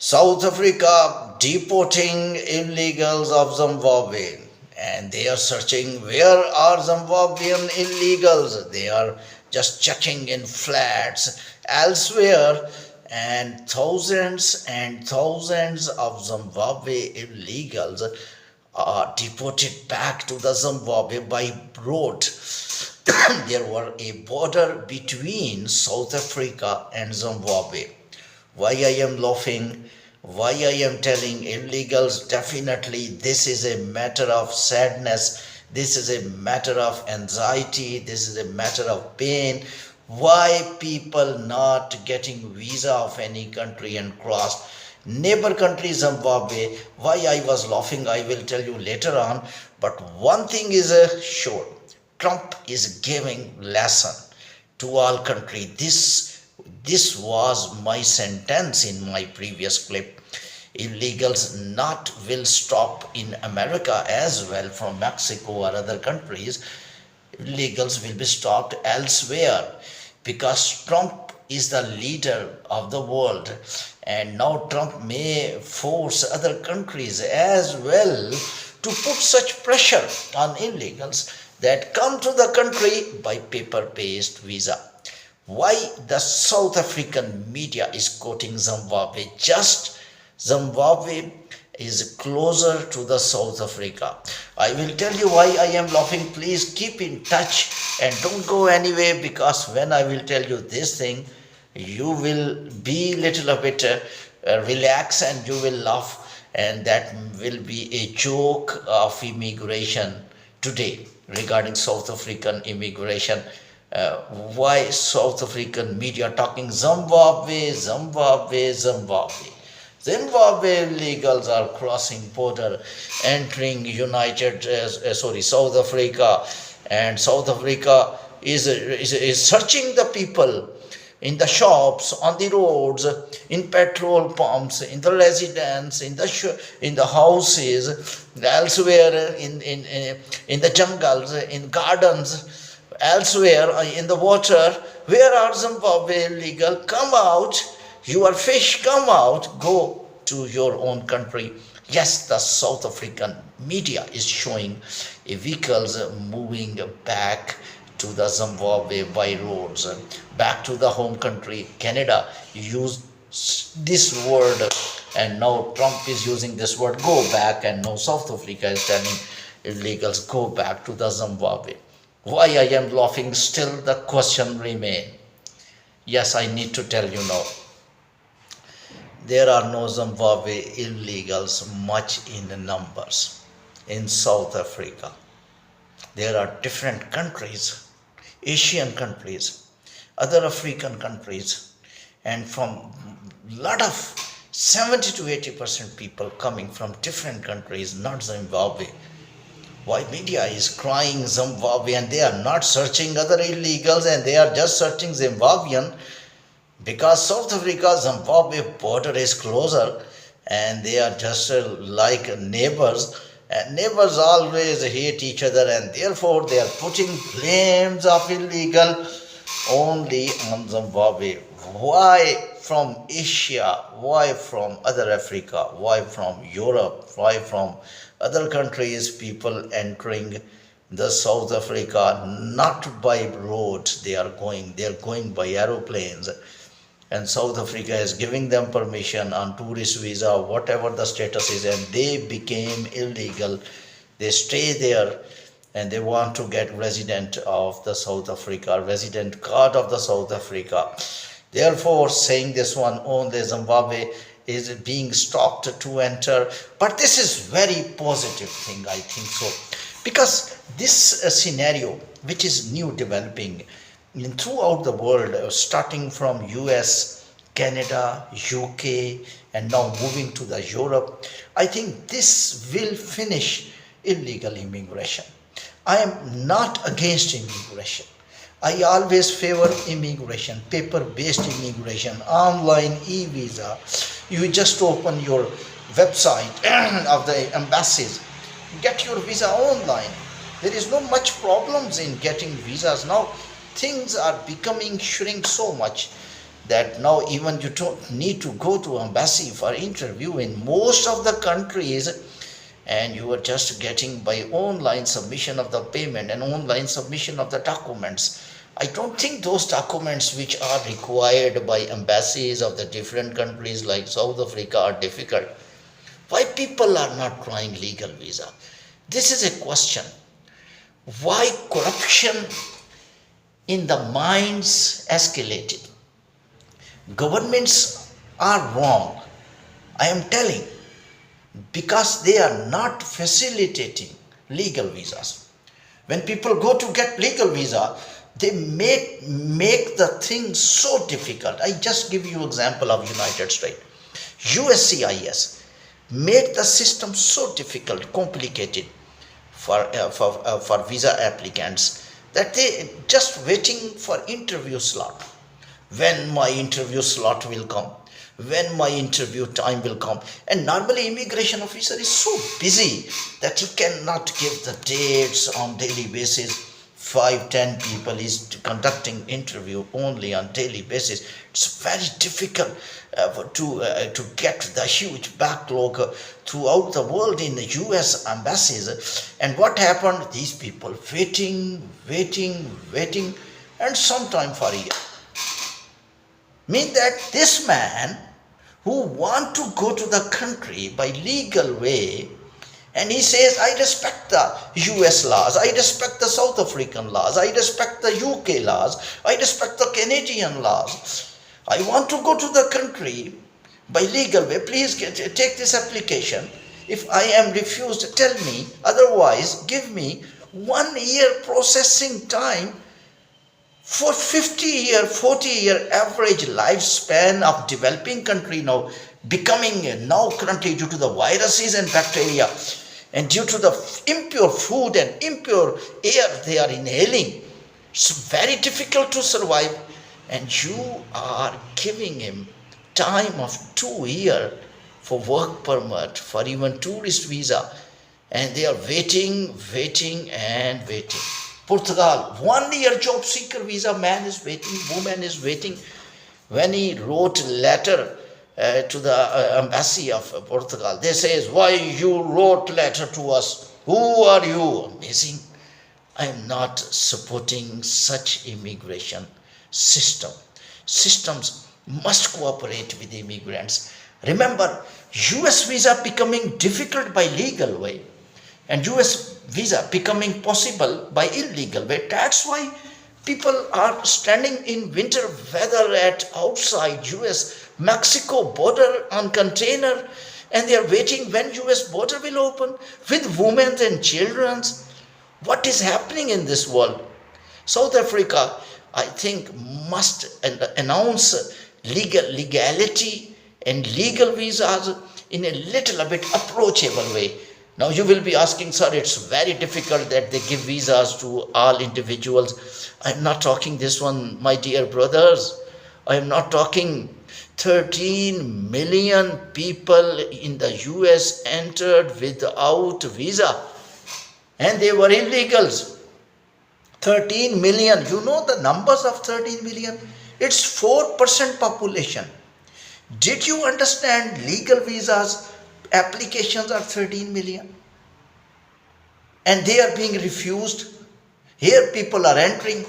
South Africa deporting illegals of Zimbabwe, and they are searching where are Zimbabwean illegals. They are just checking in flats elsewhere, and thousands of Zimbabwe illegals are deported back to the Zimbabwe by road. There were a border between South Africa and Zimbabwe. Why I am laughing, why I am telling illegals, definitely this is a matter of sadness, this is a matter of anxiety, this is a matter of pain. Why people not getting visa of any country and cross neighbor country Zimbabwe? Why I was laughing I will tell you later on, but one thing is sure, Trump is giving lesson to all country. This was my sentence in my previous clip. Illegals not will stop in America as well from Mexico or other countries. Illegals will be stopped elsewhere because Trump is the leader of the world, and now Trump may force other countries as well to put such pressure on illegals that come to the country by paper-based visa. Why the South African media is quoting Zimbabwe? Just Zimbabwe is closer to the South Africa. I will tell you why I am laughing. Please keep in touch and don't go anywhere, because when I will tell you this thing, you will be little bit relax and you will laugh, and that will be a joke of immigration today regarding South African immigration. Why South African media talking Zimbabwe, Zimbabwe, Zimbabwe. Zimbabwe illegals are crossing border, entering South Africa, and South Africa is searching the people in the shops, on the roads, in petrol pumps, in the residence, in the houses, elsewhere in the jungles, in gardens, elsewhere in the water. Where are Zimbabwe illegal? Come out, your fish, come out, go to your own country. Yes, the South African media is showing vehicles moving back to the Zimbabwe by roads, back to the home country. Canada used this word, and now Trump is using this word, go back, and now South Africa is telling illegals, go back to the Zimbabwe. Why I am laughing? Still the question remain. Yes, I need to tell you now. There are no Zimbabwe illegals much in the numbers in South Africa. There are different countries, Asian countries, other African countries, and from lot of 70 to 80% people coming from different countries, not Zimbabwe. Why media is crying Zimbabwe, and they are not searching other illegals, and they are just searching Zimbabwean, because South Africa Zimbabwe border is closer, and they are just like neighbors, and neighbors always hate each other, and therefore they are putting blames of illegal only on Zimbabwe. Why from Asia? Why from other Africa? Why from Europe? Why from other countries people entering the South Africa not by road? They are going by aeroplanes, and South Africa is giving them permission on tourist visa, whatever the status is, and they became illegal. They stay there, and they want to get resident of the South Africa, resident card of the South Africa. Therefore, saying this one, only Zimbabwe is being stopped to enter. But this is very positive thing, I think so, because this scenario, which is new developing throughout the world, starting from US, Canada, UK, and now moving to the Europe, I think this will finish illegal immigration. I am not against immigration. I always favor immigration, paper-based immigration, online e-visa. You just open your website of the embassies, get your visa online. There is no much problems in getting visas now. Things are becoming shrink so much. that now even you don't need to go to embassy for interview in most of the countries, and you are just getting by online submission of the payment and online submission of the documents. I don't think those documents which are required by embassies of the different countries like South Africa are difficult. Why people are not trying legal visa? This is a question. Why corruption in the mines escalated? Governments are wrong, I am telling, because they are not facilitating legal visas. When people go to get legal visa, they make the thing so difficult. I just give you example of United States. USCIS made the system so difficult, complicated for visa applicants that they just waiting for interview slot. When my interview slot will come, when my interview time will come. And normally immigration officer is so busy that he cannot give the dates on daily basis. 5-10 people is conducting interview only on daily basis. It's very difficult to get the huge backlog throughout the world in the US embassies. And what happened? These people waiting, and sometime for a year. Mean that this man who want to go to the country by legal way, and he says, I respect the US laws, I respect the South African laws, I respect the UK laws, I respect the Canadian laws. I want to go to the country by legal way. Please take this application. If I am refused, tell me. Otherwise, give me 1 year processing time. For 50-year, 40-year average lifespan of developing country now, becoming now currently due to the viruses and bacteria and due to the impure food and impure air they are inhaling, it's very difficult to survive. And you are giving him time of 2 years for work permit, for even tourist visa, and they are waiting. Portugal, 1 year job seeker visa, man is waiting, woman is waiting. When he wrote a letter to the embassy of Portugal, they says, why you wrote letter to us? Who are you? Amazing. I am not supporting such immigration system. Systems must cooperate with immigrants. Remember, US visa becoming difficult by legal way, and US visa becoming possible by illegal way. That's why people are standing in winter weather at outside US Mexico border on container, and they are waiting when US border will open with women and children. What is happening in this world? South Africa, I think, must announce legality and legal visas in a little bit approachable way. Now you will be asking, sir, it's very difficult that they give visas to all individuals. I'm not talking this one, my dear brothers. I am not talking 13 million people in the US entered without visa, and they were illegals. 13 million. You know the numbers of 13 million? It's 4% population. Did you understand legal visas? Applications are 13 million, and they are being refused. Here people are entering.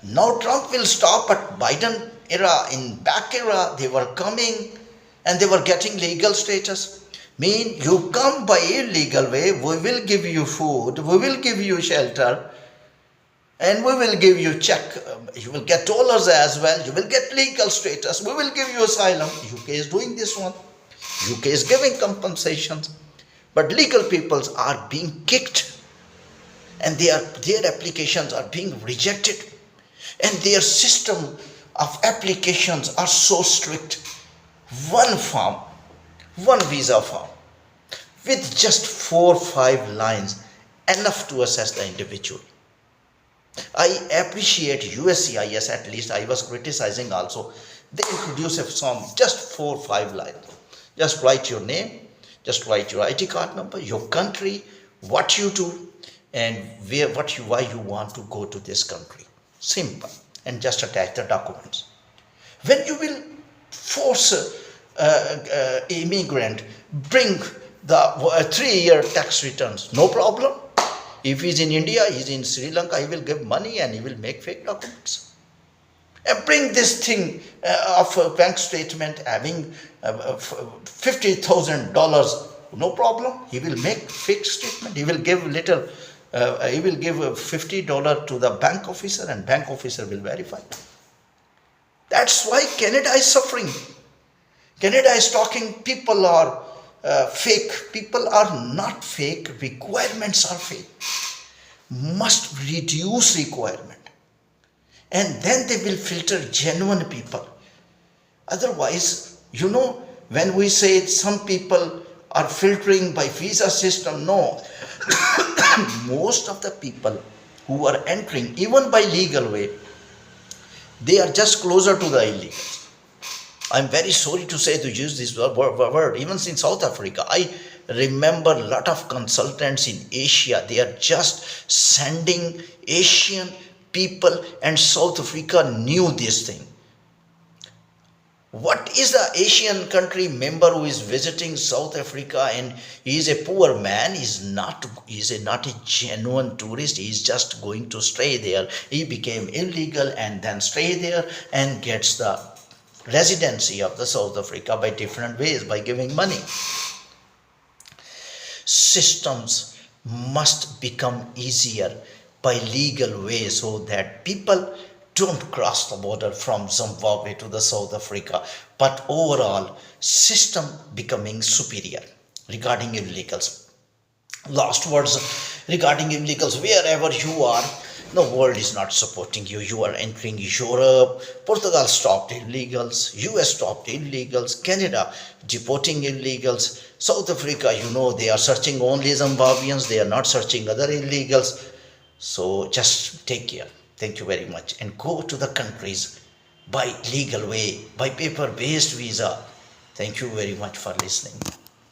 Now Trump will stop at Biden era. In back era, they were coming and they were getting legal status. Mean you come by illegal way, we will give you food, we will give you shelter, and we will give you check. You will get dollars as well. You will get legal status. We will give you asylum. UK is doing this one. UK is giving compensations, but legal peoples are being kicked, and their applications are being rejected, and their system of applications are so strict. One form, one visa form, with just 4 or 5 lines, enough to assess the individual. I appreciate USCIS, at least I was criticizing also. They introduce a form, just 4 or 5 lines. Just write your name, just write your ID card number, your country, what you do, and why you want to go to this country. Simple. And just attach the documents. When you will force immigrant bring the 3-year tax returns, no problem. If he's in India, he's in Sri Lanka, he will give money and he will make fake documents. And bring this thing of a bank statement having $50,000, no problem. He will make fake statement. He will give little. He will give $50 to the bank officer, and bank officer will verify. That's why Canada is suffering. Canada is talking. People are fake. People are not fake. Requirements are fake. Must reduce requirement. And then they will filter genuine people. Otherwise, when we say some people are filtering by visa system, no. Most of the people who are entering, even by legal way, they are just closer to the illegals. I'm very sorry to say, to use this word, even in South Africa, I remember a lot of consultants in Asia, they are just sending Asian people, and South Africa knew this thing. What is the Asian country member who is visiting South Africa and he is a poor man, he is not a genuine tourist, he is just going to stay there. He became illegal and then stay there and gets the residency of the South Africa by different ways, by giving money. Systems must become easier by legal ways so that people don't cross the border from Zimbabwe to the South Africa, but overall system becoming superior regarding illegals. Last words regarding illegals, wherever you are, the world is not supporting you. You are entering Europe. Portugal stopped illegals. US stopped illegals. Canada deporting illegals. South Africa, they are searching only Zimbabweans. They are not searching other illegals. So just take care. Thank you very much. And go to the countries by legal way, by paper-based visa. Thank you very much for listening.